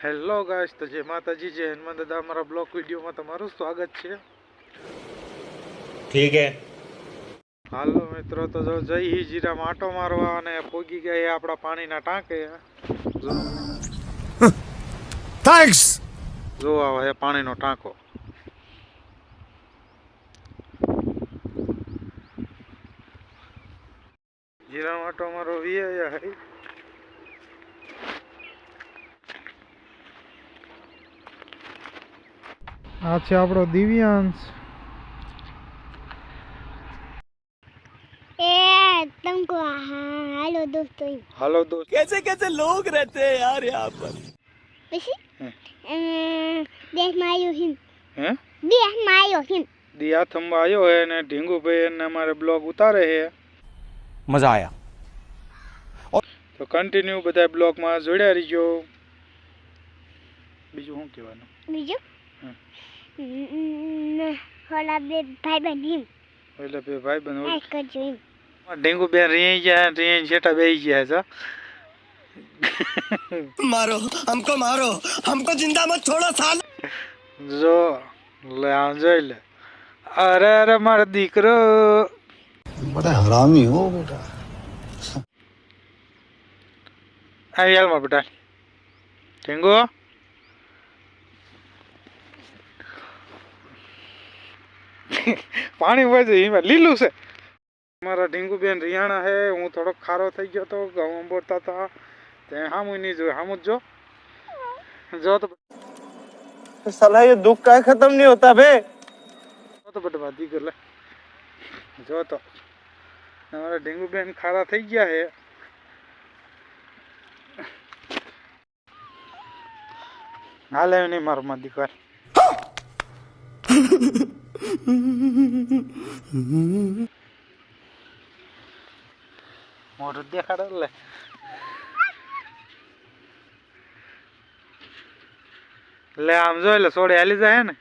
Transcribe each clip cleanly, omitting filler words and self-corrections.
Hello guys, તો જય માતાજી, જય હનુમાન દાદા. અમારા બ્લોગ વિડીયોમાં તમારું સ્વાગત છે. ઠીક હે. હાલો મિત્રો, તો જો જઈ જીરામાં આટો મારવા અને પોગી ગયા આપણા પાણીના ટાંકે. થેન્ક્સ. જો આવે પાણીનો ટાંકો. જીરામાં આટો મારો વીયા હે. આ છે આપણો દિવ્યાંશ. तुमको हेलो दोस्तों। हेलो दोस्त, कैसे कैसे लोग रहते हैं यार यहाँ पर। देख मायो हिम हैं देख मायो हिम दिया थंबा आयो है ने ढींगू भाई ने हमारे ब्लॉग उतारे है. मजा आया. तो कंटिन्यू બધા બ્લોગ માં જોડ્યા રહીજો. બીજું શું કહેવાનું? બીજું હોલા બે ભાઈ બહેન હિમ એટલે બે ભાઈ બહેન લાઈક કરજો હિમ. ઢીંગુ બેન રહી ગયા, રહી છેટા બેહી ગયા છે. मारो हमको जिंदा मत छोड़ो साल. જો લે આ જોઈ લે. અરે અરે મારો દીકરો बड़ा हरामी हो बेटा. આવી હાલમાં બેટા. ઢીંગુ પાણી વાજે એમાં લીલું છે. મારા ઢીંગુ બેન રિયાણા હે. હું થોડોક ખારો થઈ ગયો તો ઘઉં બોરતા હતા તે હામું નહીં જોયું. હામું જો જો તો साला ये दुख का खत्म नहीं होता बे. જો તો બેટા દીકર લે. જો તો અમારા ઢીંગુ બેન ખારા થઈ ગયા હે. હાલે નહીં મારો માં દીકર. મોઢું દેખાડે લે. લે આમ જો એટલે સોડે હાલી જાય ને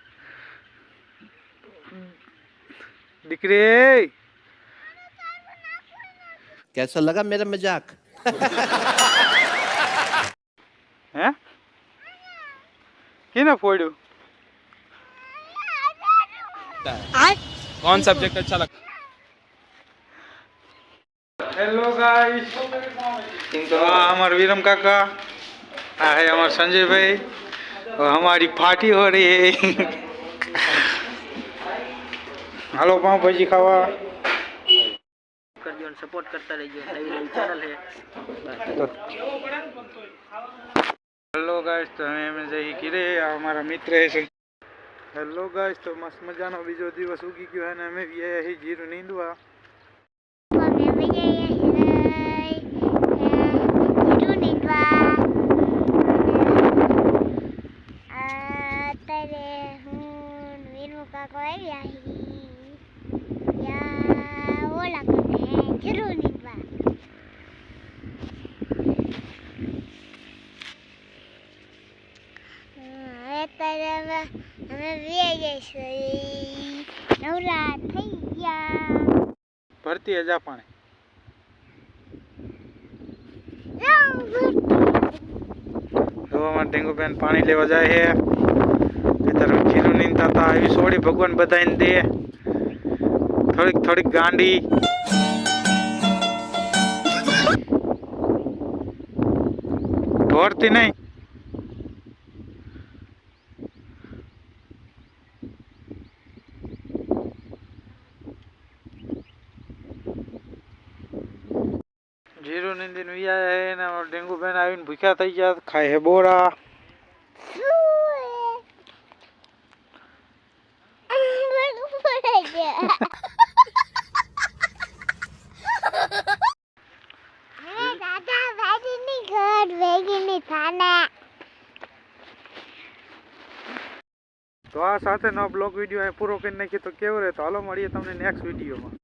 દીકરી. कैसा लगा मेरा मजाक? હે કેને ફોડ્યું? कौन सब्जेक्ट अच्छा लगता? हेलो गाइस, तो हमारे वीरम काका, है हमारे संजय भाई, और हमारी पार्टी हो रही है. हेलो पाव भाजी खावा कर दियो, सपोर्ट करता रहिए. नई नई चैनल है. हेलो गाइस, तो हमें जई किरे हमारा मित्र है. हेलो गाइस, तो मस्त मजानो बीजो दिवस उगी गयो है ने हमें भी आया है जीरू नींदवा. અમે વિજય જીરો નીંદવા. અત્યારે હું વીરમુ કાકો આવ્યા યા ઓલા કને જીરો નીંદવા. અત્યારે અમે વિજય નવરા થઈ ગયા. ભરતી હજા પાણી. તો અમારા ઢીંગુ બેન પાણી લેવા જાય છે. તરફ જીરું નીંદતા હતા. એવી સોડી ભગવાન બધાને દે. થોડીક થોડીક ગાંડી. ઢોરતી નહીં. જીરું નીંદી વિયા હે ને ઢીંગુ બેન આવીને ભૂખ્યા થઈ ગયા. ખાય હે બોરા. તો આ સાથે નો બ્લોગ વિડીયો પૂરો કરી નાખીએ તો કેવો રહે. તો હાલો મળીએ તમને નેક્સ્ટ વિડીયોમાં.